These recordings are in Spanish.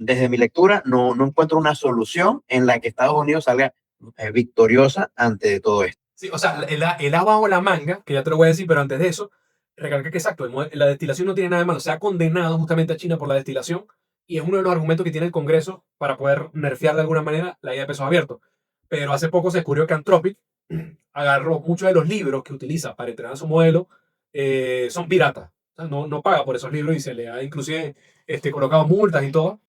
desde mi lectura, no encuentro una solución en la que Estados Unidos salga victoriosa ante todo esto. Sí, o sea, el as bajo la manga, que ya te lo voy a decir, pero antes de eso, recalcar que exacto, la destilación no tiene nada de malo. Se ha condenado justamente a China por la destilación y es uno de los argumentos que tiene el Congreso para poder nerfear de alguna manera la idea de pesos abiertos. Pero hace poco se descubrió que Anthropic agarró muchos de los libros que utiliza para entrenar su modelo, son piratas. O sea, no paga por esos libros y se le ha inclusive colocado multas y todo.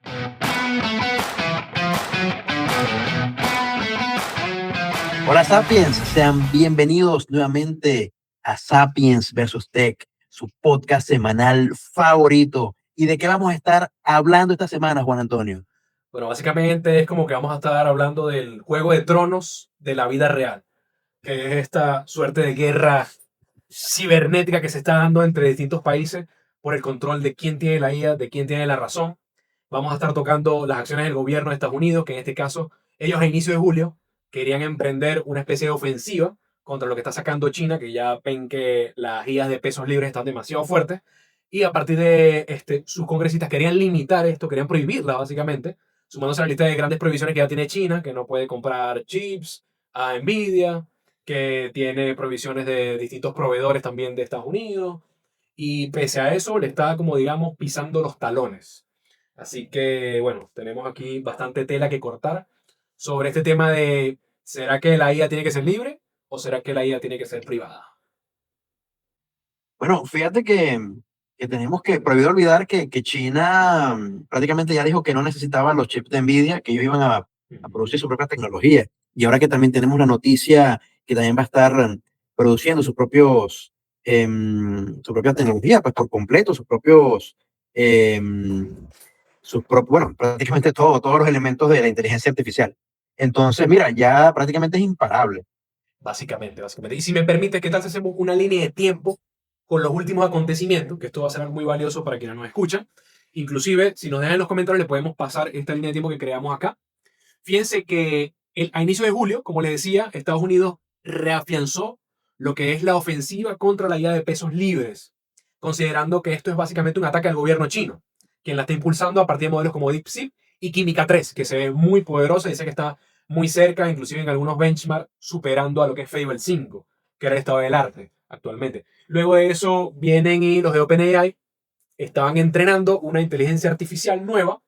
Hola Sapiens, sean bienvenidos nuevamente a Sapiens versus Tech, su podcast semanal favorito. ¿Y de qué vamos a estar hablando esta semana, Juan Antonio? Bueno, básicamente es como que vamos a estar hablando del Juego de Tronos de la vida real, que es esta suerte de guerra cibernética que se está dando entre distintos países por el control de quién tiene la IA, de quién tiene la razón. Vamos a estar tocando las acciones del gobierno de Estados Unidos, que en este caso ellos a inicio de julio querían emprender una especie de ofensiva contra lo que está sacando China, que ya ven que las IAs de pesos libres están demasiado fuertes. Y a partir de sus congresistas querían limitar esto, querían prohibirla básicamente, sumándose a la lista de grandes prohibiciones que ya tiene China, que no puede comprar chips a Nvidia, que tiene prohibiciones de distintos proveedores también de Estados Unidos. Y pese a eso, le está, como digamos, pisando los talones. Así que, bueno, tenemos aquí bastante tela que cortar sobre este tema de ¿será que la IA tiene que ser libre o será que la IA tiene que ser privada? Bueno, fíjate que tenemos que prohibido olvidar que China prácticamente ya dijo que no necesitaban los chips de Nvidia, que ellos iban a producir su propia tecnología. Y ahora que también tenemos la noticia que también va a estar produciendo su propia tecnología, pues por completo, bueno, prácticamente todos los elementos de la inteligencia artificial. Entonces, mira, ya prácticamente es imparable. Básicamente. Y si me permite, ¿qué tal si hacemos una línea de tiempo con los últimos acontecimientos? Que esto va a ser algo muy valioso para quienes nos escuchan. Inclusive, si nos dejan en los comentarios, le podemos pasar esta línea de tiempo que creamos acá. Fíjense que a inicio de julio, como les decía, Estados Unidos reafianzó lo que es la ofensiva contra la idea de pesos libres, considerando que esto es básicamente un ataque al gobierno chino, quien la está impulsando a partir de modelos como DeepSeek y Química 3, que se ve muy poderosa y dice que está muy cerca, inclusive en algunos benchmarks, superando a lo que es Fable 5, que era el estado del arte actualmente. Luego de eso vienen y los de OpenAI estaban entrenando una inteligencia artificial nueva.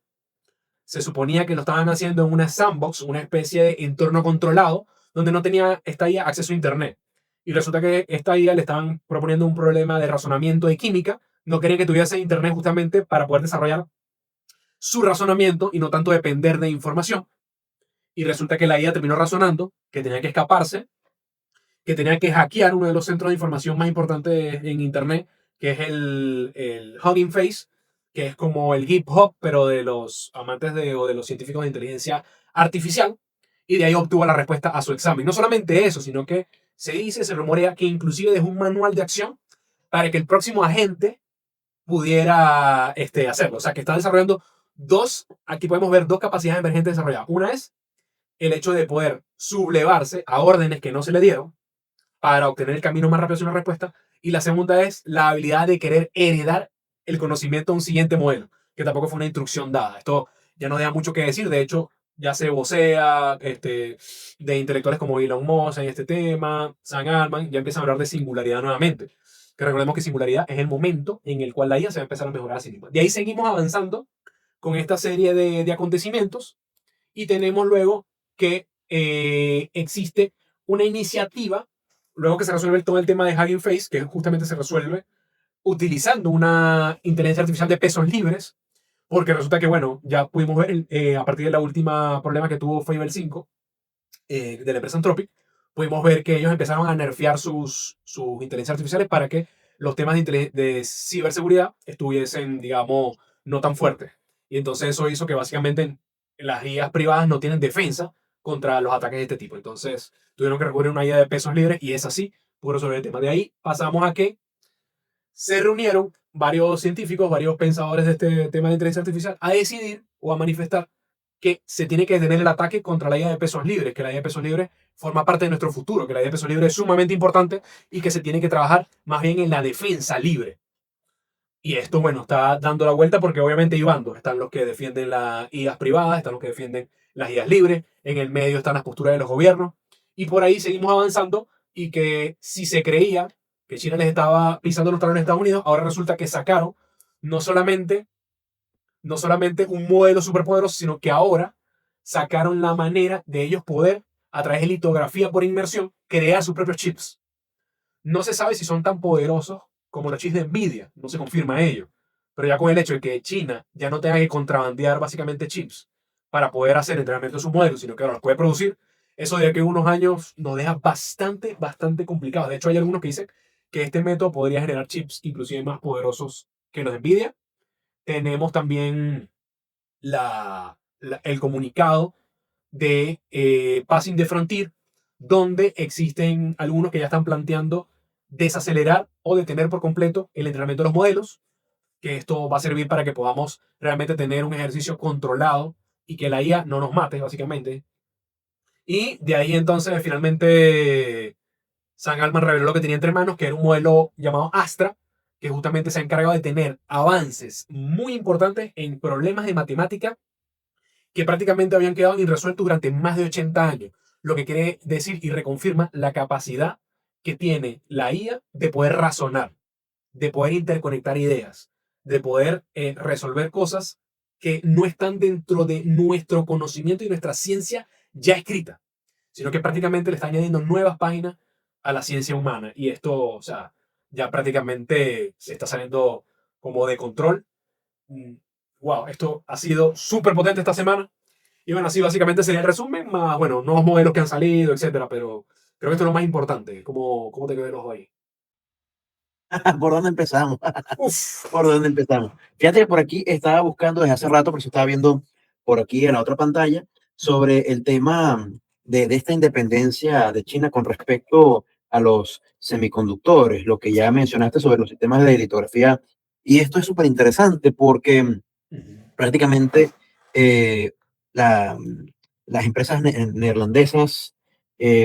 Se suponía que lo estaban haciendo en una sandbox, una especie de entorno controlado, donde no tenía esta IA acceso a Internet. Y resulta que esta IA le estaban proponiendo un problema de razonamiento de química. No querían que tuviese Internet justamente para poder desarrollar su razonamiento y no tanto depender de información. Y resulta que la IA terminó razonando, que tenía que escaparse, que tenía que hackear uno de los centros de información más importantes en Internet, que es el Hugging Face, que es como el GitHub, pero de los amantes o de los científicos de inteligencia artificial, y de ahí obtuvo la respuesta a su examen. No solamente eso, sino que se rumorea que inclusive dejó un manual de acción para que el próximo agente pudiera hacerlo. O sea, que está desarrollando aquí podemos ver dos capacidades emergentes desarrolladas. Una es el hecho de poder sublevarse a órdenes que no se le dieron para obtener el camino más rápido hacia una respuesta. Y la segunda es la habilidad de querer heredar el conocimiento a un siguiente modelo, que tampoco fue una instrucción dada. Esto ya no deja mucho que decir. De hecho, ya se vocea de intelectuales como Elon Musk en este tema, Sam Altman, ya empiezan a hablar de singularidad nuevamente. Que recordemos que singularidad es el momento en el cual la IA se va a empezar a mejorar a sí misma. De ahí seguimos avanzando con esta serie de acontecimientos y tenemos luego que existe una iniciativa, luego que se resuelve todo el tema de Hugging Face, que justamente se resuelve utilizando una inteligencia artificial de pesos libres, porque resulta que, bueno, ya pudimos ver a partir de la última problema que tuvo Fable 5 de la empresa Anthropic, pudimos ver que ellos empezaron a nerfear sus inteligencias artificiales para que los temas de ciberseguridad estuviesen, digamos, no tan fuertes. Y entonces eso hizo que básicamente las IAs privadas no tienen defensa contra los ataques de este tipo. Entonces tuvieron que recurrir a una IA de pesos libres y es así, pudo resolver el tema. De ahí pasamos a que se reunieron varios científicos, varios pensadores de este tema de inteligencia artificial a decidir o a manifestar que se tiene que detener el ataque contra la idea de pesos libres, que la idea de pesos libres forma parte de nuestro futuro, que la idea de pesos libres es sumamente importante y que se tiene que trabajar más bien en la defensa libre. Y esto, bueno, está dando la vuelta porque obviamente hay bandos. Están los que defienden las IAs privadas, están los que defienden las IAs libres, en el medio están las posturas de los gobiernos. Y por ahí seguimos avanzando y que si se creía que China les estaba pisando los talones a Estados Unidos, ahora resulta que sacaron no solamente, no solamente un modelo superpoderoso, sino que ahora sacaron la manera de ellos poder, a través de litografía por inmersión, crear sus propios chips. No se sabe si son tan poderosos como los chips de Nvidia, no se confirma ello. Pero ya con el hecho de que China ya no tenga que contrabandear básicamente chips para poder hacer entrenamiento de sus modelos, sino que ahora los puede producir, eso de aquí a unos años nos deja bastante, bastante complicado. De hecho, hay algunos que dicen que este método podría generar chips inclusive más poderosos que los de Nvidia. Tenemos también el comunicado de Passing the Frontier, donde existen algunos que ya están planteando desacelerar o detener por completo el entrenamiento de los modelos, que esto va a servir para que podamos realmente tener un ejercicio controlado y que la IA no nos mate, básicamente. Y de ahí entonces finalmente Sam Altman reveló lo que tenía entre manos, que era un modelo llamado Astra, que justamente se ha encargado de tener avances muy importantes en problemas de matemática que prácticamente habían quedado irresueltos durante más de 80 años, lo que quiere decir y reconfirma la capacidad que tiene la IA de poder razonar, de poder interconectar ideas, de poder resolver cosas que no están dentro de nuestro conocimiento y nuestra ciencia ya escrita, sino que prácticamente le está añadiendo nuevas páginas a la ciencia humana. Y esto, o sea, ya prácticamente se está saliendo como de control. Wow, esto ha sido súper potente esta semana. Y bueno, así básicamente sería el resumen, más, bueno, nuevos modelos que han salido, etcétera. Pero creo que esto es lo más importante. ¿Cómo te quedó el ojo ahí? ¿Por dónde empezamos? Uf. ¿Por dónde empezamos? Fíjate que por aquí estaba buscando desde hace rato, porque estaba viendo por aquí en la otra pantalla, sobre el tema de esta independencia de China con respecto a los semiconductores, lo que ya mencionaste sobre los sistemas de litografía. Y esto es súper interesante porque prácticamente eh, la- las empresas neerlandesas,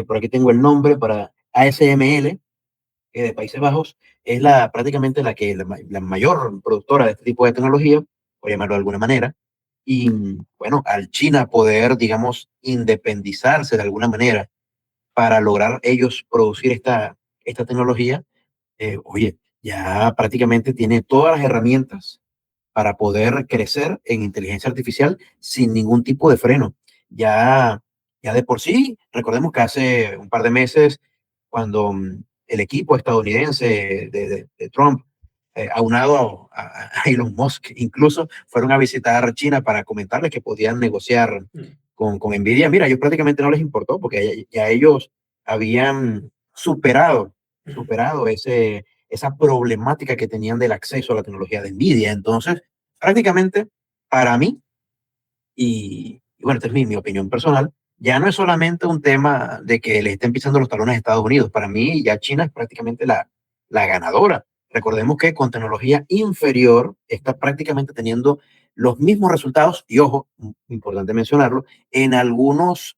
por aquí tengo el nombre para ASML, de Países Bajos, es prácticamente la mayor productora de este tipo de tecnología, por llamarlo de alguna manera. Y bueno, al China poder, digamos, independizarse de alguna manera para lograr ellos producir esta tecnología, oye, ya prácticamente tiene todas las herramientas para poder crecer en inteligencia artificial sin ningún tipo de freno. Ya, ya de por sí, recordemos que hace un par de meses, cuando el equipo estadounidense de Trump, aunado a Elon Musk, incluso fueron a visitar China para comentarles que podían negociar con Nvidia. Mira, ellos prácticamente no les importó porque ya ellos habían superado esa problemática que tenían del acceso a la tecnología de Nvidia. Entonces, prácticamente para mí, y bueno, esta es mi opinión personal, ya no es solamente un tema de que le estén pisando los talones a Estados Unidos. Para mí, ya China es prácticamente la ganadora. Recordemos que con tecnología inferior está prácticamente teniendo los mismos resultados, y ojo, importante mencionarlo, en algunos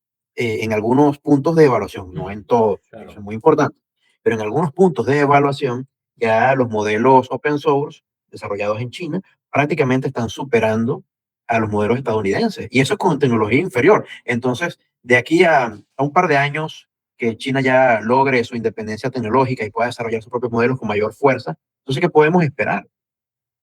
puntos de evaluación, no en todos, eso Claro. es muy importante, pero en algunos puntos de evaluación, ya los modelos open source desarrollados en China prácticamente están superando a los modelos estadounidenses. Y eso es con tecnología inferior. Entonces, de aquí a un par de años que China ya logre su independencia tecnológica y pueda desarrollar sus propios modelos con mayor fuerza, entonces, ¿qué podemos esperar?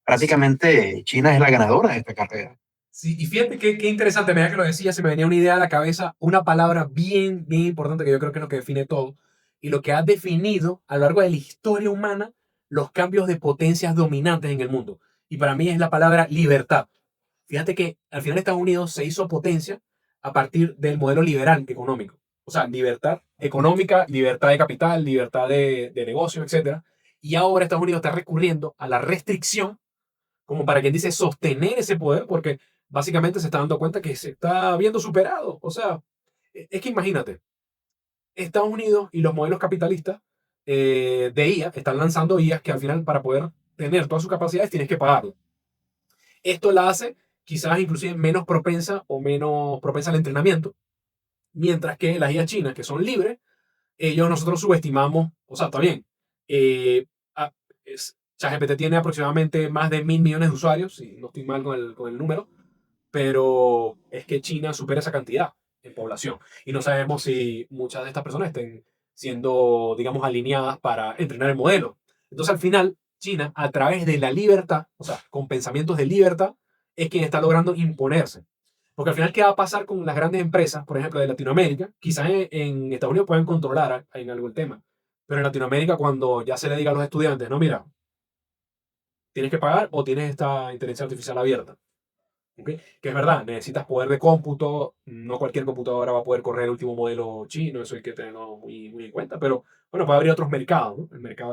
Prácticamente China es la ganadora de esta carrera. Sí, y fíjate qué interesante, me da que lo decía, se me venía una idea a la cabeza, una palabra bien, bien importante que yo creo que es lo que define todo y lo que ha definido a lo largo de la historia humana los cambios de potencias dominantes en el mundo. Y para mí es la palabra libertad. Fíjate que al final Estados Unidos se hizo potencia a partir del modelo liberal económico. O sea, libertad económica, libertad de capital, libertad de negocio, etc. Y ahora Estados Unidos está recurriendo a la restricción como para quien dice sostener ese poder, porque básicamente se está dando cuenta que se está viendo superado. O sea, es que imagínate, Estados Unidos y los modelos capitalistas de IA están lanzando IAs que al final para poder tener todas sus capacidades tienes que pagarlo. Esto la hace quizás inclusive menos propensa o menos propensa al entrenamiento, mientras que las IA chinas, que son libres, ellos nosotros subestimamos, o sea, está bien, eh, a- ChatGPT tiene aproximadamente más de 1.000 millones de usuarios, si no estoy mal con el número, pero es que China supera esa cantidad en población. Y no sabemos si muchas de estas personas estén siendo, digamos, alineadas para entrenar el modelo. Entonces, al final, China, a través de la libertad, o sea, con pensamientos de libertad, es quien está logrando imponerse. Porque al final, ¿qué va a pasar con las grandes empresas, por ejemplo, de Latinoamérica? Quizás en Estados Unidos pueden controlar en algo el tema, pero en Latinoamérica, cuando ya se le diga a los estudiantes, no, mira, tienes que pagar o tienes esta inteligencia artificial abierta. ¿Ok? Que es verdad, necesitas poder de cómputo, no cualquier computadora va a poder correr el último modelo chino, eso hay que tenerlo muy, muy en cuenta, pero bueno, puede abrir otros mercados, ¿no? El mercado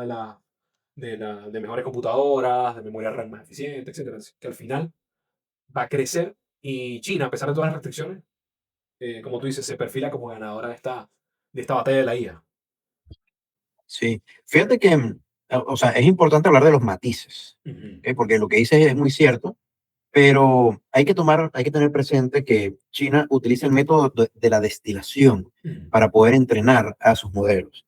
de mejores computadoras, de memoria RAM más eficiente, etcétera, que al final va a crecer y China, a pesar de todas las restricciones, como tú dices, se perfila como ganadora de esta batalla de la IA. Sí, fíjate que, o sea, es importante hablar de los matices, Ujú, ¿ok? Porque lo que dices es muy cierto, pero hay que tener presente que China utiliza el método de la destilación ujú, para poder entrenar a sus modelos.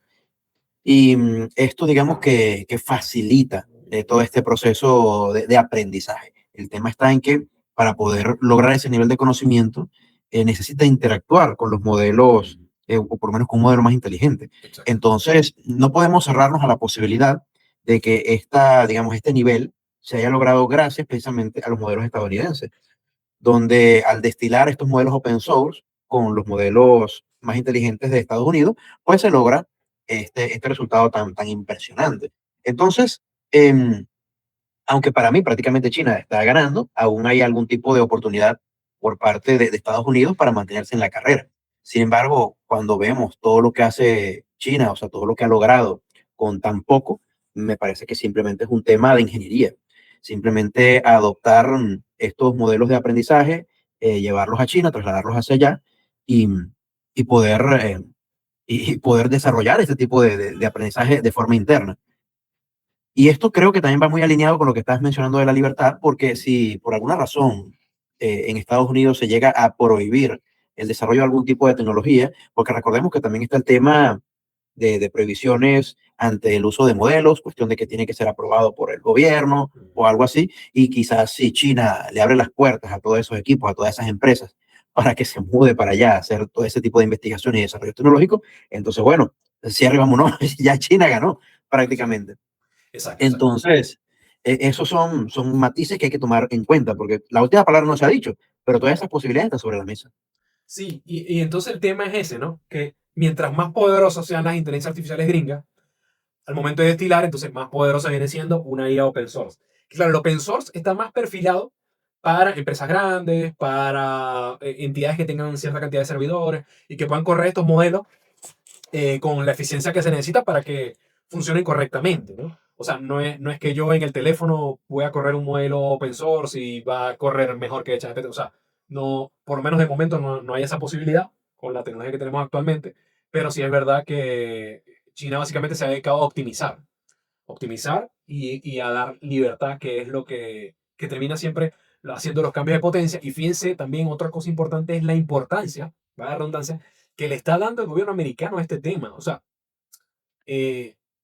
Y esto, digamos que facilita todo este proceso de aprendizaje. El tema está en que para poder lograr ese nivel de conocimiento, necesita interactuar con los modelos, ujú. o por lo menos con un modelo más inteligente. Exacto. Entonces, no podemos cerrarnos a la posibilidad de que digamos, este nivel se haya logrado gracias precisamente a los modelos estadounidenses, donde al destilar estos modelos open source con los modelos más inteligentes de Estados Unidos, pues se logra este resultado tan impresionante. Entonces, eh, aunque para mí prácticamente China está ganando, aún hay algún tipo de oportunidad por parte de Estados Unidos para mantenerse en la carrera. Sin embargo, cuando vemos todo lo que hace China, o sea, todo lo que ha logrado con tan poco, me parece que simplemente es un tema de ingeniería. Simplemente adoptar estos modelos de aprendizaje, llevarlos a China, trasladarlos hacia allá y, y poder, y poder desarrollar este tipo de aprendizaje de forma interna. Y esto creo que también va muy alineado con lo que estás mencionando de la libertad, porque si por alguna razón en Estados Unidos se llega a prohibir el desarrollo de algún tipo de tecnología, porque recordemos que también está el tema de prohibiciones ante el uso de modelos, cuestión de que tiene que ser aprobado por el gobierno o algo así, y quizás si China le abre las puertas a todos esos equipos, a todas esas empresas, para que se mude para allá a hacer todo ese tipo de investigación y desarrollo tecnológico, entonces bueno, cierre, vámonos, ya China ganó Exacto, prácticamente. exacto, exacto. Entonces, esos son matices que hay que tomar en cuenta, porque la última palabra no se ha dicho, pero todas esas posibilidades están sobre la mesa. Sí, y entonces el tema es ese, ¿no? Que mientras más poderosas sean las inteligencias artificiales gringas, al momento de destilar, entonces más poderosa viene siendo una IA open source. Claro, el open source está más perfilado para empresas grandes, para entidades que tengan cierta cantidad de servidores y que puedan correr estos modelos con la eficiencia que se necesita para que funcionen correctamente, ¿no? O sea, no es que yo en el teléfono voy a correr un modelo open source y va a correr mejor que ChatGPT. O sea, no, por lo menos de momento no hay esa posibilidad con la tecnología que tenemos actualmente, pero sí es verdad que China básicamente se ha dedicado a optimizar y a dar libertad, que es lo que termina siempre haciendo los cambios de potencia. Y fíjense, también otra cosa importante es la importancia, va la redundancia, que le está dando el gobierno americano a este tema. O sea,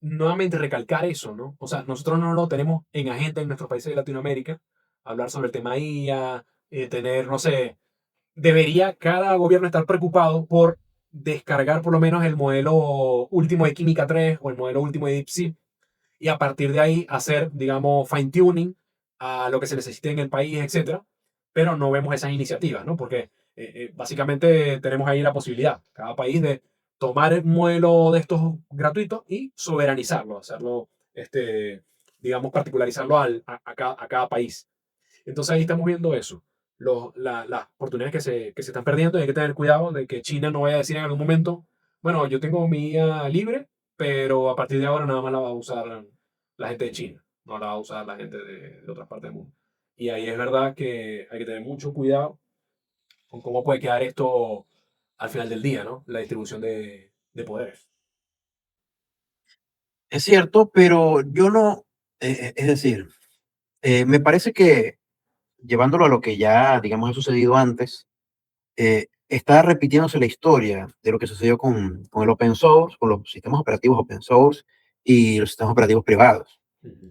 nuevamente recalcar eso, ¿no? O sea, nosotros no lo tenemos en agenda en nuestros países de Latinoamérica, hablar sobre el tema IA, tener, no sé, debería cada gobierno estar preocupado por descargar por lo menos el modelo último de Química 3 o el modelo último de DeepSeek y a partir de ahí hacer, digamos, fine tuning a lo que se necesite en el país, etcétera. Pero no vemos esas iniciativas, ¿no? Porque básicamente tenemos ahí la posibilidad, cada país, de tomar un modelo de estos gratuitos y soberanizarlo, hacerlo, digamos, particularizarlo a cada país. Entonces ahí estamos viendo eso, las oportunidades que se están perdiendo y hay que tener cuidado de que China no vaya a decir en algún momento, bueno, yo tengo mi IA libre, pero a partir de ahora nada más la va a usar la gente de China, no la va a usar la gente de otras partes del mundo. Y ahí es verdad que hay que tener mucho cuidado con cómo puede quedar esto al final del día, ¿no? La distribución de poderes. Es cierto, pero yo no, es decir, me parece que llevándolo a lo que ya, digamos, ha sucedido antes, está repitiéndose la historia de lo que sucedió con el open source, con los sistemas operativos open source y los sistemas operativos privados. Ujú.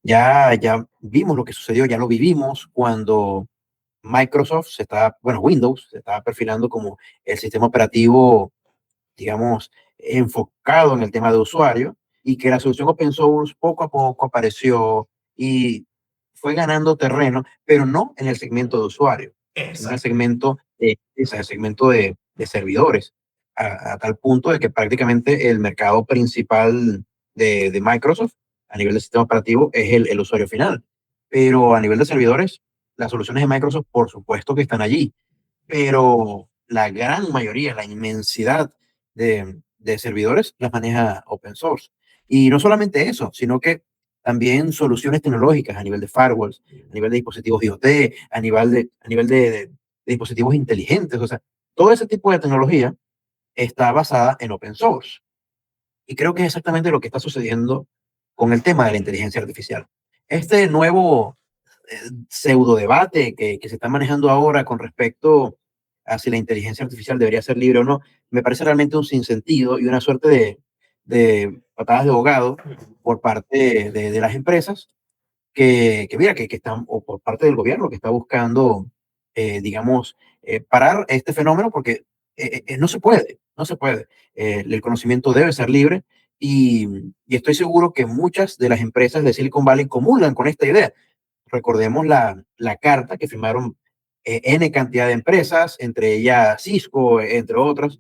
Ya vimos lo que sucedió, ya lo vivimos cuando Microsoft bueno, Windows se estaba perfilando como el sistema operativo, digamos, enfocado en el tema de usuario, y que la solución open source poco a poco apareció y fue ganando terreno, pero no en el segmento de usuario, sino en el Exacto. segmento el segmento de servidores, a tal punto de que prácticamente el mercado principal de Microsoft a nivel de sistema operativo es el usuario final. Pero a nivel de servidores, las soluciones de Microsoft, por supuesto que están allí, pero la gran mayoría, la inmensidad de servidores las maneja open source. Y no solamente eso, sino que también soluciones tecnológicas a nivel de firewalls, a nivel de dispositivos IoT, a nivel de dispositivos inteligentes. O sea, todo ese tipo de tecnología está basada en open source. Y creo que es exactamente lo que está sucediendo con el tema de la inteligencia artificial. Este nuevo pseudo debate que se está manejando ahora con respecto a si la inteligencia artificial debería ser libre o no, me parece realmente un sinsentido y una suerte de patadas de ahogado por parte de las empresas mira, que están, o por parte del gobierno que está buscando, digamos, parar este fenómeno porque no se puede, no se puede. El conocimiento debe ser libre y estoy seguro que muchas de las empresas de Silicon Valley comulgan con esta idea. Recordemos la carta que firmaron N cantidad de empresas, entre ellas Cisco, entre otras,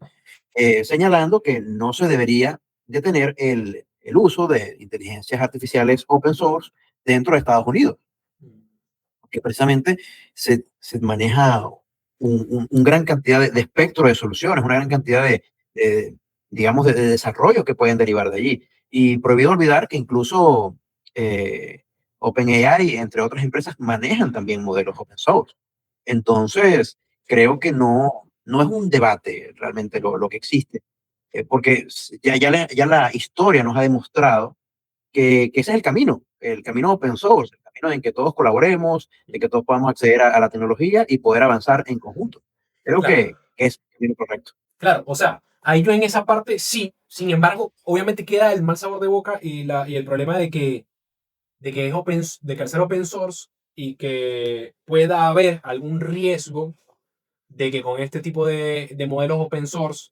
señalando que no se debería detener el uso de inteligencias artificiales open source dentro de Estados Unidos, que precisamente se maneja un gran cantidad de espectro de soluciones, una gran cantidad de, digamos, de desarrollo que pueden derivar de allí. Y prohibido olvidar que incluso OpenAI, entre otras empresas, manejan también modelos open source. Entonces, creo que no es un debate realmente lo que existe, porque ya la historia nos ha demostrado que ese es el camino open source, el camino en que todos colaboremos, de que todos podamos acceder a la tecnología y poder avanzar en conjunto. Creo Claro, que es el camino correcto. claro. O sea, ahí yo en esa parte sí. Sin embargo, obviamente queda el mal sabor de boca y el problema de que es de que al ser open source y que pueda haber algún riesgo de que con este tipo de modelos open source,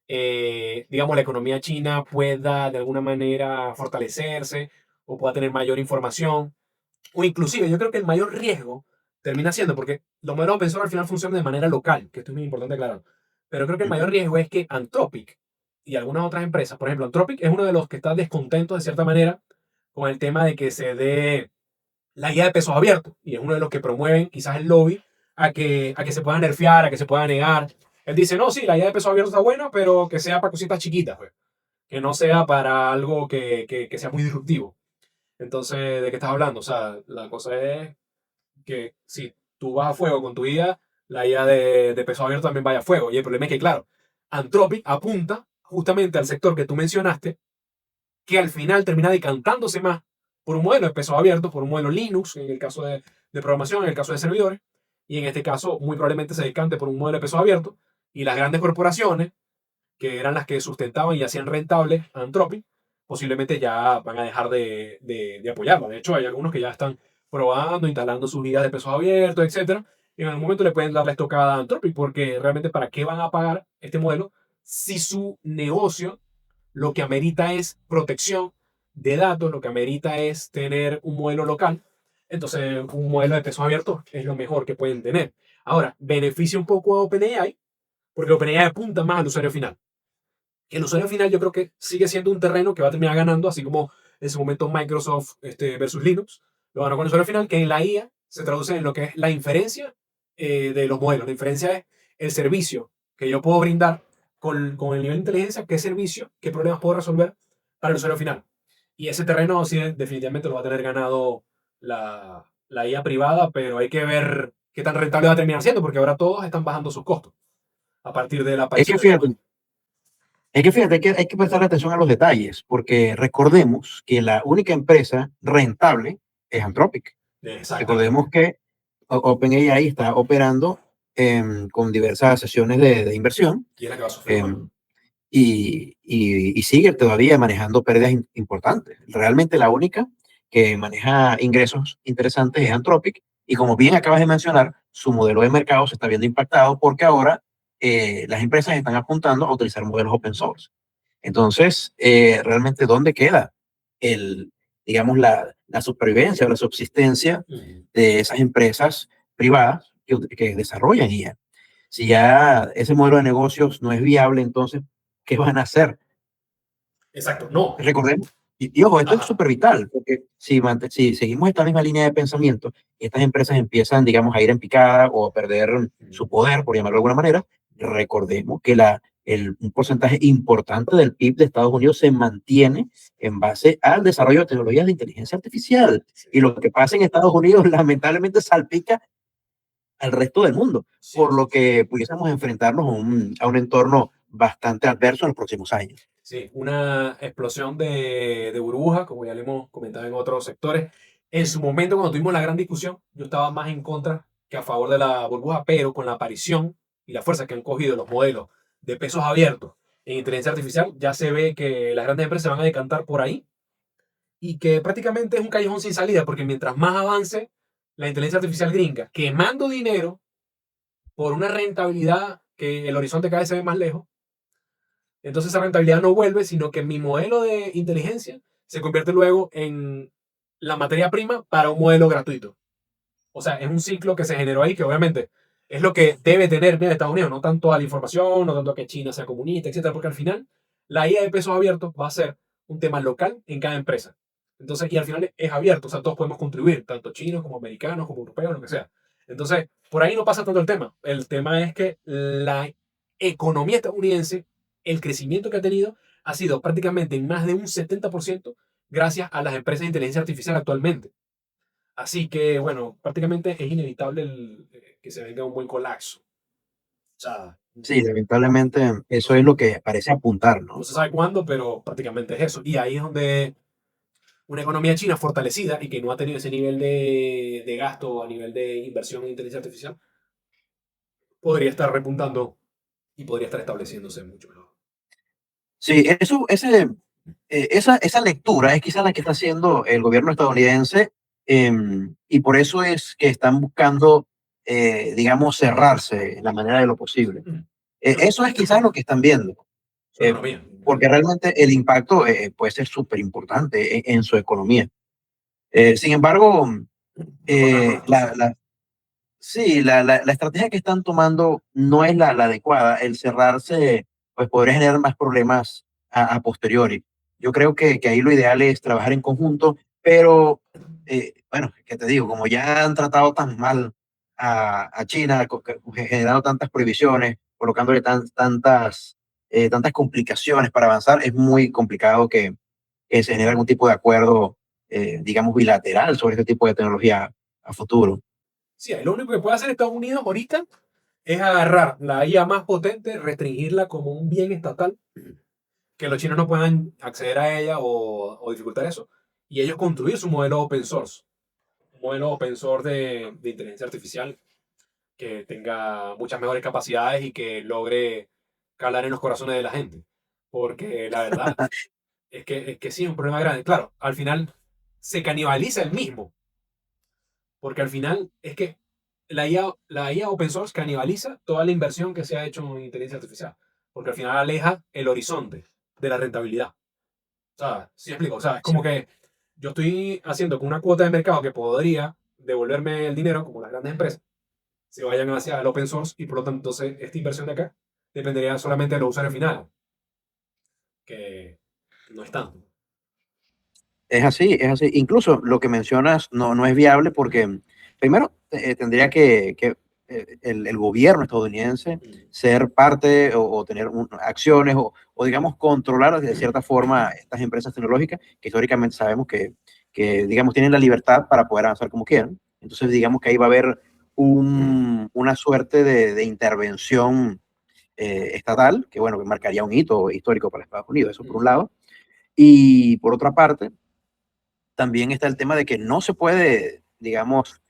digamos, la economía china pueda de alguna manera fortalecerse o pueda tener mayor información. O inclusive, yo creo que el mayor riesgo termina siendo, porque los modelos open source al final funcionan de manera local, que esto es muy importante aclarar. Pero creo que el mayor Ujú. riesgo es que Anthropic y algunas otras empresas, por ejemplo, Anthropic es uno de los que está descontento de cierta manera con el tema de que se dé la guía de pesos abiertos y es uno de los que promueven quizás el lobby a que se pueda nerfear, a que se pueda negar. Él dice, no, sí, la guía de pesos abiertos está buena, pero que sea para cositas chiquitas, pues. Que no sea para algo que sea muy disruptivo. Entonces, ¿de qué estás hablando? O sea, la cosa es que si tú vas a fuego con tu IA, la IA de peso abierto también vaya a fuego. Y el problema es que, claro, Anthropic apunta justamente al sector que tú mencionaste, que al final termina decantándose más por un modelo de peso abierto, por un modelo Linux, en el caso de programación, en el caso de servidores, y en este caso muy probablemente se decante por un modelo de peso abierto, y las grandes corporaciones, que eran las que sustentaban y hacían rentable a Anthropic, posiblemente ya van a dejar de apoyarlo. De hecho, hay algunos que ya están probando, instalando sus guías de pesos abiertos, etcétera. Y en algún momento le pueden dar la estocada a Anthropic, porque realmente ¿para qué van a pagar este modelo si su negocio lo que amerita es protección de datos, lo que amerita es tener un modelo local? Entonces, un modelo de pesos abiertos es lo mejor que pueden tener. Ahora, beneficia un poco a OpenAI, porque OpenAI apunta más al usuario final. Que el usuario final yo creo que sigue siendo un terreno que va a terminar ganando, así como en su momento Microsoft versus Linux, lo ganó con el usuario final, que en la IA se traduce en lo que es la inferencia de los modelos. La inferencia es el servicio que yo puedo brindar con el nivel de inteligencia, qué servicio, qué problemas puedo resolver para el usuario final. Y ese terreno sí definitivamente lo va a tener ganado la IA privada, pero hay que ver qué tan rentable va a terminar siendo, porque ahora todos están bajando sus costos a partir de la Es aparición que de estos fíjate, modelos. hay que prestar atención a los detalles, porque recordemos que la única empresa rentable es Anthropic. Recordemos Exactamente. que OpenAI está operando con diversas sesiones de inversión, Y es la que va a sufrir más. em, y sigue todavía manejando pérdidas importantes. Realmente la única que maneja ingresos interesantes es Anthropic. Y como bien acabas de mencionar, su modelo de mercado se está viendo impactado porque ahora las empresas están apuntando a utilizar modelos open source. Entonces, realmente, ¿dónde queda el, digamos, la supervivencia o la subsistencia de esas empresas privadas que desarrollan IA? Si ya ese modelo de negocios no es viable, entonces, ¿qué van a hacer? Exacto, no. Recordemos, y ojo, esto es Ajá. súper vital, porque si seguimos esta misma línea de pensamiento, estas empresas empiezan, digamos, a ir en picada o a perder su poder, por llamarlo de alguna manera, recordemos que un porcentaje importante del PIB de Estados Unidos se mantiene en base al desarrollo de tecnologías de inteligencia artificial. Sí, Y lo que pasa en Estados Unidos lamentablemente salpica al resto del mundo, sí, por sí, lo que pudiésemos enfrentarnos a un entorno bastante adverso en los próximos años. sí. Una explosión de burbuja, como ya le hemos comentado en otros sectores. En su momento, cuando tuvimos la gran discusión, yo estaba más en contra que a favor de la burbuja, pero con la aparición y la fuerza que han cogido los modelos de pesos abiertos en inteligencia artificial, ya se ve que las grandes empresas se van a decantar por ahí y que prácticamente es un callejón sin salida, porque mientras más avance la inteligencia artificial gringa, quemando dinero por una rentabilidad que el horizonte cada vez se ve más lejos, entonces esa rentabilidad no vuelve, sino que mi modelo de inteligencia se convierte luego en la materia prima para un modelo gratuito. O sea, es un ciclo que se generó ahí que obviamente es lo que debe tener bien Estados Unidos, no tanto a la información, no tanto a que China sea comunista, etcétera, porque al final la IA de pesos abiertos va a ser un tema local en cada empresa. Entonces, y al final es abierto, o sea, todos podemos contribuir, tanto chinos como americanos, como europeos, lo que sea. Entonces, por ahí no pasa tanto el tema. El tema es que la economía estadounidense, el crecimiento que ha tenido, ha sido prácticamente en más de un 70% gracias a las empresas de inteligencia artificial actualmente. Así que, bueno, prácticamente es inevitable que se venga un buen colapso. O sea, Sí, lamentablemente eso es lo que parece apuntar, no ¿no? se sabe cuándo, pero prácticamente es eso. Y ahí es donde una economía china fortalecida y que no ha tenido ese nivel de gasto a nivel de inversión en inteligencia artificial, podría estar repuntando y podría estar estableciéndose mucho mejor. Sí, esa lectura es quizá la que está haciendo el gobierno estadounidense, y por eso es que están buscando, digamos, cerrarse en la manera de lo posible. Mm. Eso es quizás lo que están viendo, Su economía, en porque realidad. realmente el impacto puede ser súper importante en su economía. Sin embargo, No contar con eh, la la, actuación. la, sí, la estrategia que están tomando no es la adecuada. El cerrarse, pues podría generar más problemas a posteriori. Yo creo que ahí lo ideal es trabajar en conjunto, pero bueno, ¿qué te digo? Como ya han tratado tan mal a China, generando tantas prohibiciones, colocándole tantas complicaciones para avanzar, es muy complicado que se genere algún tipo de acuerdo, digamos, bilateral sobre este tipo de tecnología a futuro. Sí, ahí lo único que puede hacer Estados Unidos ahorita es agarrar la IA más potente, restringirla como un bien estatal, que los chinos no puedan acceder a ella o dificultar eso, y ellos construir su modelo open source, un modelo open source de inteligencia artificial que tenga muchas mejores capacidades y que logre calar en los corazones de la gente. Porque la verdad es que sí, es un problema grande. Claro, al final se canibaliza el mismo, porque al final es que la IA open source canibaliza toda la inversión que se ha hecho en inteligencia artificial, porque al final aleja el horizonte de la rentabilidad. O sea, sí explico, o sea, es como que yo estoy haciendo con una cuota de mercado que podría devolverme el dinero, como las grandes empresas, se vayan hacia el open source y por lo tanto entonces esta inversión de acá dependería solamente de los usuarios finales, que no es tanto. Es así, es así. Incluso lo que mencionas no es viable porque, primero, tendría que el gobierno estadounidense Mm. ser parte o tener acciones o, digamos, controlar de cierta forma estas empresas tecnológicas que históricamente sabemos digamos, tienen la libertad para poder avanzar como quieran. Entonces, digamos que ahí va a haber una suerte de intervención estatal que, bueno, que marcaría un hito histórico para Estados Unidos, eso por un Mm. lado. Y por otra parte, también está el tema de que no se puede, digamos,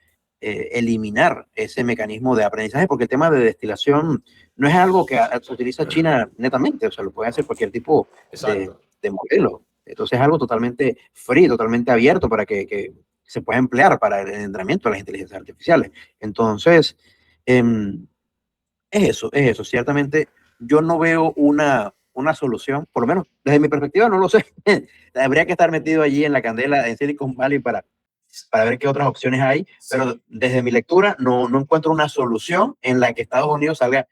eliminar ese mecanismo de aprendizaje, porque el tema de destilación no es algo que se utiliza China netamente, o sea, lo puede hacer cualquier tipo de, Exacto. de modelo. Entonces es algo totalmente free, totalmente abierto para que se pueda emplear para el entrenamiento de las inteligencias artificiales. Entonces, em, es eso. Ciertamente, yo no veo una solución, por lo menos desde mi perspectiva, no lo sé. Habría que estar metido allí en la candela en Silicon Valley para ver qué otras opciones hay, pero Sí. desde mi lectura no encuentro una solución en la que Estados Unidos salga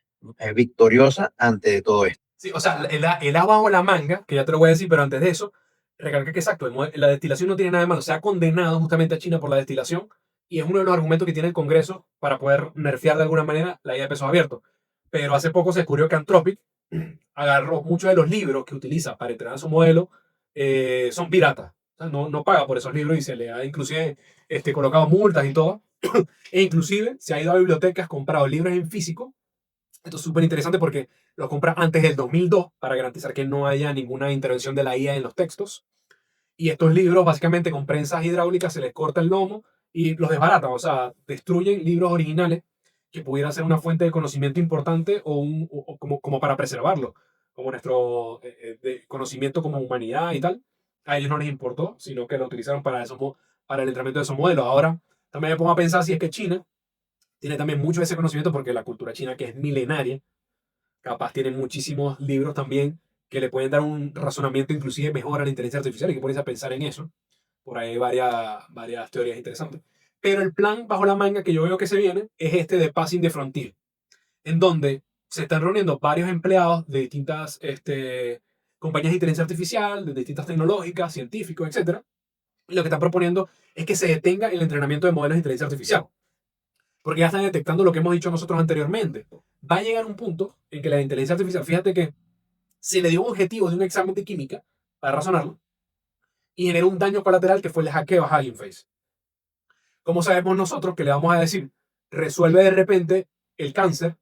victoriosa ante todo esto. Sí, o sea, el as bajo la manga, que ya te lo voy a decir, pero antes de eso, recalca que exacto, la destilación no tiene nada de malo. Se ha condenado justamente a China por la destilación y es uno de los argumentos que tiene el Congreso para poder nerfear de alguna manera la idea de pesos abiertos. Pero hace poco se descubrió que Anthropic agarró muchos de los libros que utiliza para entrenar su modelo, son piratas. O sea, no paga por esos libros y se le ha inclusive colocado multas y todo. E inclusive se ha ido a bibliotecas, comprado libros en físico. Esto es súper interesante porque lo compra antes del 2002 para garantizar que no haya ninguna intervención de la IA en los textos. Y estos libros, básicamente con prensas hidráulicas, se les corta el lomo y los desbaratan, o sea, destruyen libros originales que pudieran ser una fuente de conocimiento importante o como para preservarlo, como nuestro de conocimiento como humanidad y tal. A ellos no les importó, sino que lo utilizaron para, para el entrenamiento de esos modelos. Ahora también me pongo a pensar si es que China tiene también mucho de ese conocimiento porque la cultura china, que es milenaria, capaz tiene muchísimos libros también que le pueden dar un razonamiento inclusive mejor a la inteligencia artificial y que pones a pensar en eso. Por ahí hay varias teorías interesantes. Pero el plan bajo la manga que yo veo que se viene es este de Passing the Frontier, en donde se están reuniendo varios empleados de distintas compañías de inteligencia artificial, de distintas tecnológicas, científicos, etcétera. Y lo que están proponiendo es que se detenga el entrenamiento de modelos de inteligencia artificial porque ya están detectando lo que hemos dicho nosotros anteriormente. Va a llegar un punto en que la inteligencia artificial, fíjate que se le dio un objetivo de un examen de química para razonarlo y generó un daño colateral que fue el hackeo a Hugging Face. ¿Cómo sabemos nosotros que le vamos a decir, resuelve de repente el cáncer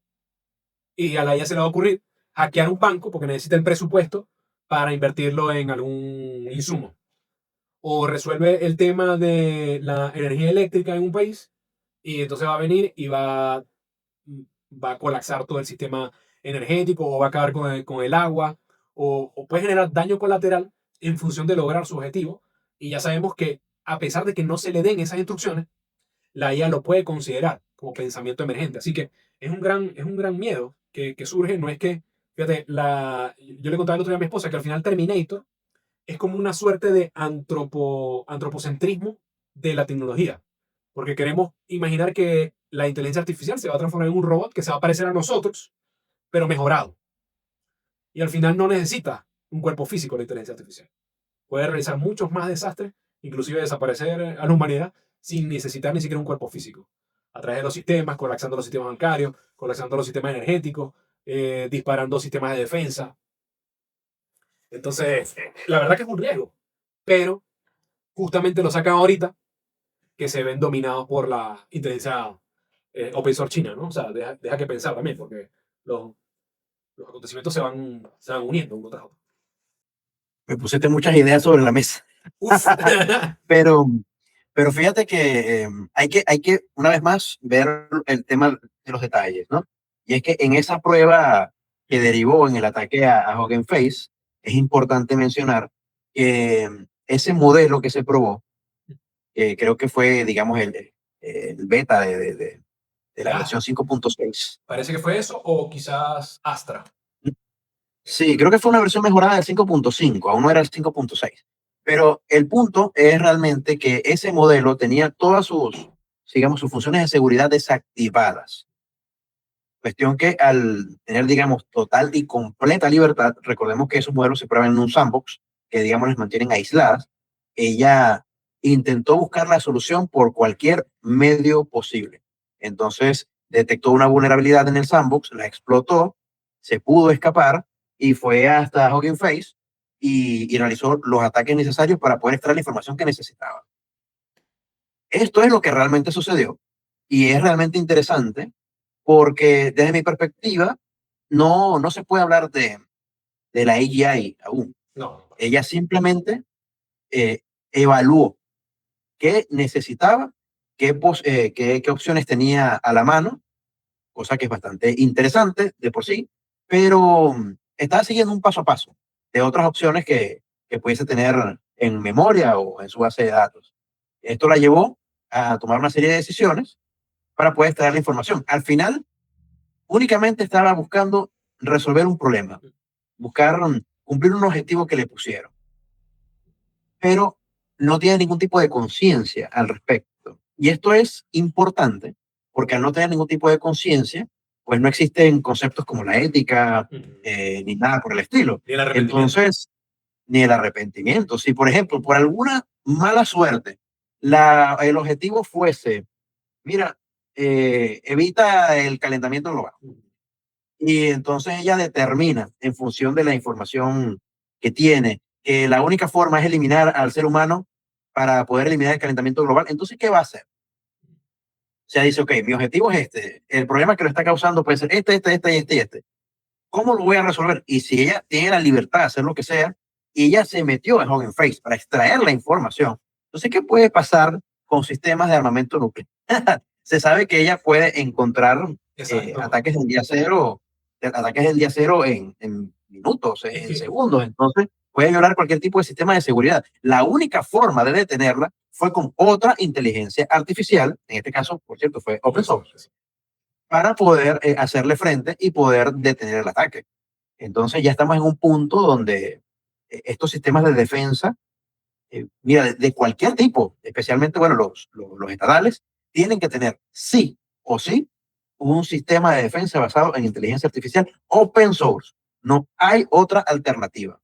y a la IA se le va a ocurrir hackear un banco porque necesita el presupuesto para invertirlo en algún insumo? O resuelve el tema de la energía eléctrica en un país y entonces va a venir y va a colapsar todo el sistema energético o va a acabar con el agua o puede generar daño colateral en función de lograr su objetivo. Y ya sabemos que a pesar de que no se le den esas instrucciones, la IA lo puede considerar como pensamiento emergente. Así que es un gran miedo que surge. No es que, fíjate, yo le contaba el otro día a mi esposa que al final Terminator es como una suerte de antropocentrismo de la tecnología. Porque queremos imaginar que la inteligencia artificial se va a transformar en un robot que se va a parecer a nosotros, pero mejorado. Y al final no necesita un cuerpo físico la inteligencia artificial. Puede realizar muchos más desastres, inclusive desaparecer a la humanidad sin necesitar ni siquiera un cuerpo físico. A través de los sistemas, colapsando los sistemas bancarios, colapsando los sistemas energéticos, disparando sistemas de defensa. Entonces, la verdad que es un riesgo. Pero justamente lo sacan ahorita que se ven dominados por la inteligencia open source china, ¿no? O sea, deja que pensar también, porque los, los acontecimientos se van uniendo uno tras otro. Me pusiste muchas ideas sobre la mesa, Uf. pero, pero fíjate que hay que, una vez más, ver el tema de los detalles, ¿no? Y es que en esa prueba que derivó en el ataque a Hugging Face, es importante mencionar que ese modelo que se probó, que creo que fue, digamos, el beta de De la versión Astra. 5.6. Parece que fue eso, o quizás Astra. Sí, creo que fue una versión mejorada del 5.5, aún no era el 5.6. Pero el punto es realmente que ese modelo tenía todas digamos, sus funciones de seguridad desactivadas. Cuestión que al tener, digamos, total y completa libertad, recordemos que esos modelos se prueban en un sandbox, que, digamos, les mantienen aisladas. Ella intentó buscar la solución por cualquier medio posible. Entonces, detectó una vulnerabilidad en el sandbox, la explotó, se pudo escapar y fue hasta Hugging Face y realizó los ataques necesarios para poder extraer la información que necesitaba. Esto es lo que realmente sucedió y es realmente interesante porque desde mi perspectiva no se puede hablar de la AGI aún. No. Ella simplemente eh, evaluó qué necesitaba, qué opciones tenía a la mano, cosa que es bastante interesante de por sí, pero estaba siguiendo un paso a paso de otras opciones que pudiese tener en memoria o en su base de datos. Esto la llevó a tomar una serie de decisiones para poder extraer la información. Al final, únicamente estaba buscando resolver un problema, buscar cumplir un objetivo que le pusieron, pero no tiene ningún tipo de conciencia al respecto. Y esto es importante porque al no tener ningún tipo de conciencia, pues no existen conceptos como la ética ni nada por el estilo. Y el arrepentimiento. Entonces, ni el arrepentimiento. Si, por ejemplo, por alguna mala suerte, el objetivo fuese, mira, evita el calentamiento global. Y entonces ella determina, en función de la información que tiene, que la única forma es eliminar al ser humano para poder eliminar el calentamiento global. Entonces, ¿qué va a hacer? O sea, dice, ok, mi objetivo es este. El problema que lo está causando puede ser este. ¿Cómo lo voy a resolver? Y si ella tiene la libertad de hacer lo que sea, y ella se metió en Hugging Face para extraer la información, entonces, ¿qué puede pasar con sistemas de armamento nuclear? Se sabe que ella puede encontrar ataques del día cero en minutos, en segundos. Entonces, puede violar cualquier tipo de sistema de seguridad. La única forma de detenerla fue con otra inteligencia artificial, en este caso, por cierto, fue open source, para poder hacerle frente y poder detener el ataque. Entonces ya estamos en un punto donde estos sistemas de defensa, mira, de cualquier tipo, especialmente, bueno, los estatales, tienen que tener sí o sí un sistema de defensa basado en inteligencia artificial open source. No hay otra alternativa.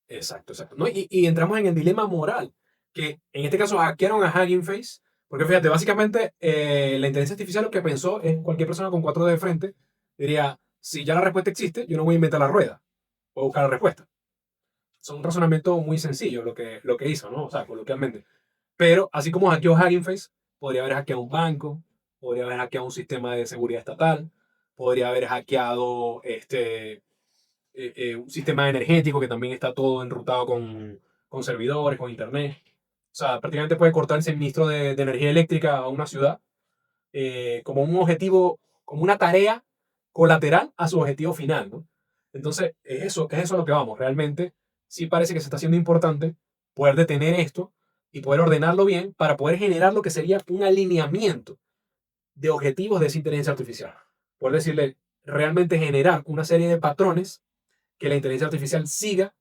Exacto. ¿No? Y entramos en el dilema moral, que en este caso hackearon a Hugging Face, porque fíjate, básicamente la inteligencia artificial lo que pensó es cualquier persona con 4 dedos de frente, diría, si ya la respuesta existe, yo no voy a inventar la rueda, voy a buscar la respuesta. Es un razonamiento muy sencillo lo que hizo, ¿no? O sea, coloquialmente. Pero así como hackeó Hugging Face, podría haber hackeado un banco, podría haber hackeado un sistema de seguridad estatal, podría haber hackeado un sistema energético que también está todo enrutado con servidores, con internet. O sea, prácticamente puede cortar el suministro de energía eléctrica a una ciudad como un objetivo, como una tarea colateral a su objetivo final, ¿no? Entonces, es eso a lo que vamos. Realmente, sí parece que se está haciendo importante poder detener esto y poder ordenarlo bien para poder generar lo que sería un alineamiento de objetivos de esa inteligencia artificial. Por decirle, realmente generar una serie de patrones que la inteligencia artificial siga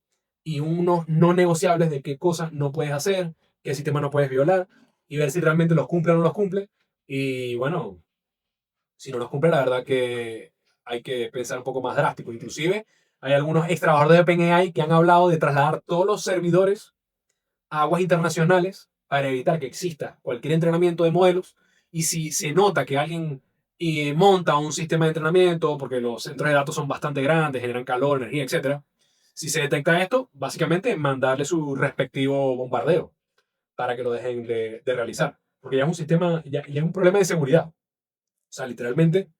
y unos no negociables de qué cosas no puedes hacer, qué sistema no puedes violar y ver si realmente los cumple o no los cumple. Y bueno, si no los cumple, la verdad que hay que pensar un poco más drástico. Inclusive hay algunos ex trabajadores de OpenAI que han hablado de trasladar todos los servidores a aguas internacionales para evitar que exista cualquier entrenamiento de modelos. Y si se nota que alguien monta un sistema de entrenamiento, porque los centros de datos son bastante grandes, generan calor, energía, etcétera, si se detecta esto, básicamente mandarle su respectivo bombardeo para que lo dejen de realizar. Porque ya es un sistema, ya es un problema de seguridad. O sea, literalmente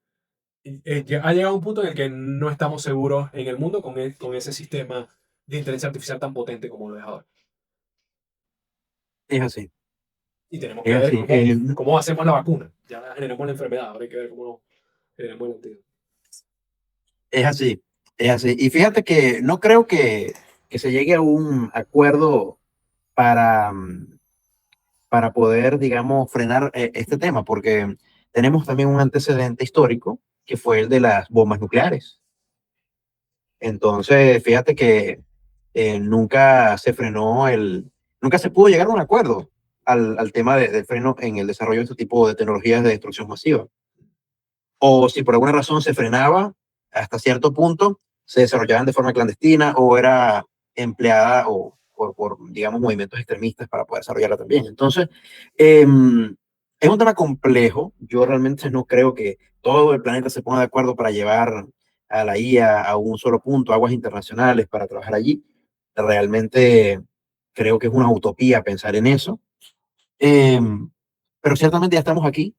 ya ha llegado un punto en el que no estamos seguros en el mundo con ese sistema de inteligencia artificial tan potente como lo es ahora. Es así, Y tenemos que es ver así. cómo hacemos la vacuna. Ya generamos la enfermedad, ahora hay que ver cómo generamos el antídoto. Es así, es así. Y fíjate que no creo que se llegue a un acuerdo para, para poder, digamos, frenar este tema, porque tenemos también un antecedente histórico que fue el de las bombas nucleares. Entonces, fíjate que nunca se frenó nunca se pudo llegar a un acuerdo al tema del freno en el desarrollo de este tipo de tecnologías de destrucción masiva. O si por alguna razón se frenaba, hasta cierto punto se desarrollaban de forma clandestina o era empleada o por, digamos, movimientos extremistas para poder desarrollarla también. Entonces, es un tema complejo. Yo realmente no creo que todo el planeta se ponga de acuerdo para llevar a la IA a un solo punto, aguas internacionales, para trabajar allí. Realmente creo que es una utopía pensar en eso. Em, pero ciertamente ya estamos aquí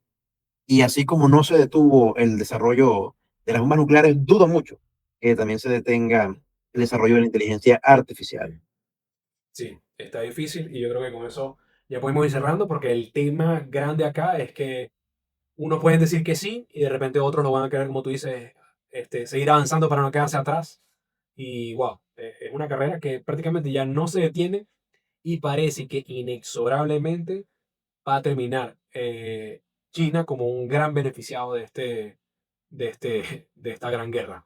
y así como no se detuvo el desarrollo de las bombas nucleares, dudo mucho que también se detenga el desarrollo de la inteligencia artificial. Sí, está difícil y yo creo que con eso ya podemos ir cerrando porque el tema grande acá es que unos pueden decir que sí y de repente otros lo van a querer, como tú dices, seguir avanzando para no quedarse atrás. Y wow, es una carrera que prácticamente ya no se detiene y parece que inexorablemente va a terminar China como un gran beneficiado de esta gran guerra.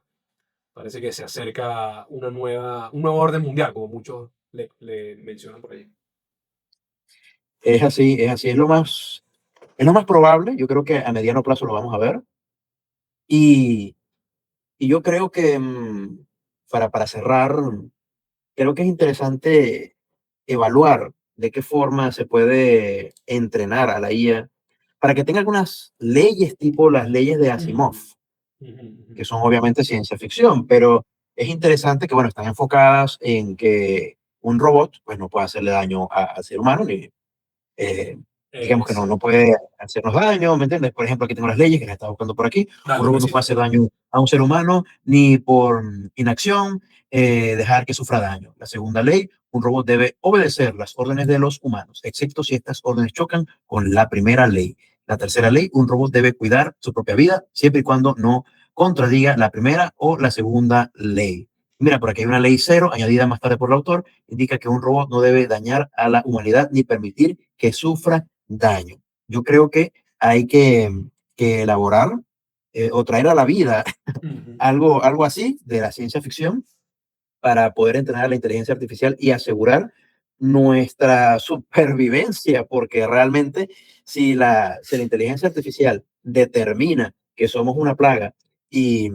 Parece que se acerca un nuevo orden mundial, como muchos le mencionan por ahí. Es así, es lo más probable. Yo creo que a mediano plazo lo vamos a ver. Y, y yo creo que para cerrar, creo que es interesante evaluar de qué forma se puede entrenar a la IA para que tenga algunas leyes tipo las leyes de Asimov, Ujú, ujú, ujú. que son obviamente ciencia ficción, pero es interesante que, bueno, están enfocadas en que un robot pues no puede hacerle daño al ser humano ni, digamos que no Exacto. puede hacernos daño, ¿me entiendes? Por ejemplo, aquí tengo las leyes que las estaba buscando por aquí. Un Dale, un robot no puede besito. hacer daño a un ser humano ni por inacción dejar que sufra daño. La segunda ley, un robot debe obedecer las órdenes de los humanos, excepto si estas órdenes chocan con la primera ley. La tercera ley, un robot debe cuidar su propia vida siempre y cuando no contradiga la primera o la segunda ley. Mira, por aquí hay una ley cero añadida más tarde por el autor, indica que un robot no debe dañar a la humanidad ni permitir que sufra daño. Yo creo que hay que elaborar o traer a la vida Ujú. algo así de la ciencia ficción para poder entrenar a la inteligencia artificial y asegurar nuestra supervivencia, porque realmente si la inteligencia artificial determina que somos una plaga y,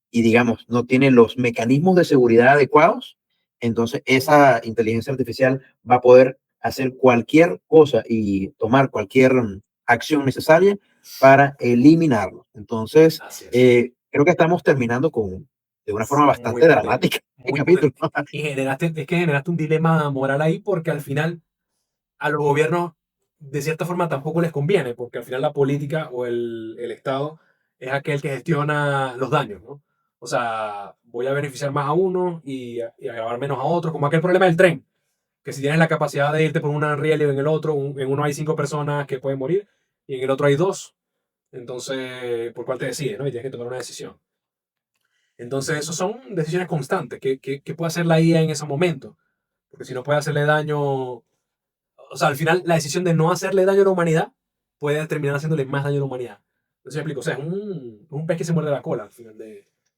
y, digamos, no tiene los mecanismos de seguridad adecuados, entonces esa inteligencia artificial va a poder hacer cualquier cosa y tomar cualquier acción necesaria para eliminarlo. Entonces, Así es. creo que estamos terminando de una forma Muy bastante potente, dramática el muy capítulo. potente. Y es que generaste un dilema moral ahí porque al final a los gobiernos de cierta forma tampoco les conviene, porque al final la política o el Estado es aquel que gestiona los daños, ¿no? O sea, voy a beneficiar más a uno y agravar menos a otro, como aquel problema del tren, que si tienes la capacidad de irte por un riel y en el otro, en uno hay 5 personas que pueden morir y en el otro hay dos, entonces, ¿por cuál te decides, no? Y tienes que tomar una decisión. Entonces, eso son decisiones constantes. ¿Qué puede hacer la IA en ese momento? Porque si no puede hacerle daño, o sea, al final la decisión de no hacerle daño a la humanidad puede terminar haciéndole más daño a la humanidad. No sé si me explico. O sea, es un pez que se muerde la cola al final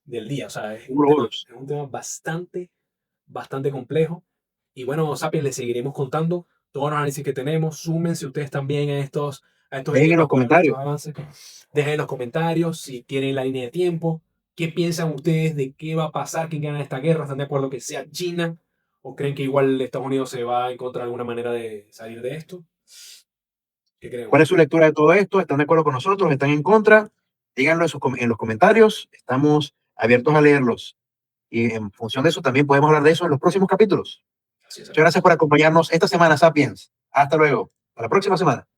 del día. O sea, Uros. es un tema bastante complejo. Y bueno, Sapiens, le seguiremos contando todos los análisis que tenemos. Súmense ustedes también a estos Dejen en los enigmas morales, a estos comentarios. avances. Dejen en los comentarios si quieren la línea de tiempo. ¿Qué piensan ustedes de qué va a pasar? ¿Quién gana esta guerra? ¿Están de acuerdo que sea China? ¿O creen que igual Estados Unidos se va a encontrar alguna manera de salir de esto? ¿Qué creen ¿Cuál es su ustedes? lectura de todo esto? ¿Están de acuerdo con nosotros? ¿Están en contra? Díganlo en los comentarios. Estamos abiertos a leerlos. Y en función de eso también podemos hablar de eso en los próximos capítulos. Así es, Muchas amigos. gracias por acompañarnos esta semana, Sapiens. Hasta luego. Hasta la próxima semana.